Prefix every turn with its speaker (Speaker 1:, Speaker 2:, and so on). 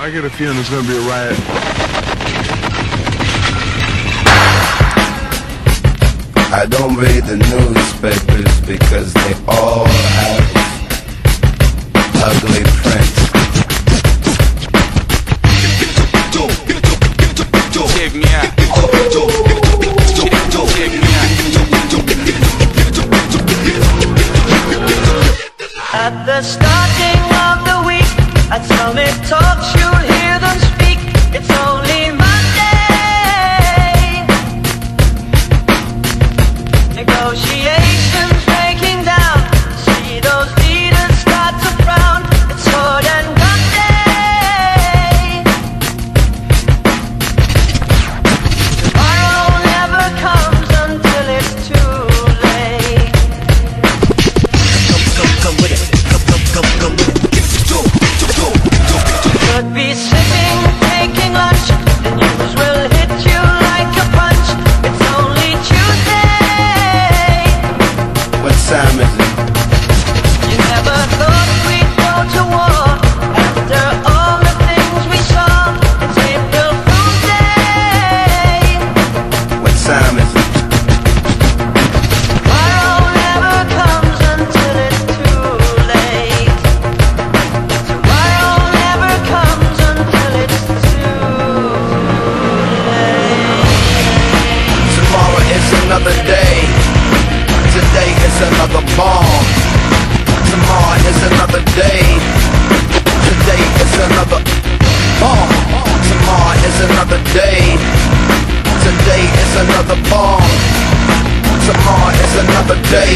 Speaker 1: I get a feeling there's gonna be a riot.
Speaker 2: I don't read the newspapers because they all have ugly prints.
Speaker 3: Check me out. Check me out.
Speaker 4: At the starting of the week, at Summit Talks you'll hear them speak. It's only Monday. Negotiations breaking down. See those leaders start to frown. It's sword and gun day. Tomorrow never comes until it's too late. Come with it. Come with it. Could be sitting, taking lunch. The news will hit you like a punch. It's only Tuesday.
Speaker 2: What time is it?
Speaker 4: You never thought we'd go to war after all the things we saw. It's April Fool's Day.
Speaker 2: What time is it?
Speaker 4: Tomorrow never comes until it's too late. Tomorrow never comes until it's too late.
Speaker 2: Tomorrow is another day. Today is another bomb. Tomorrow is another day. Today is another bomb. Tomorrow is another day. Today is another bomb. Tomorrow is another day.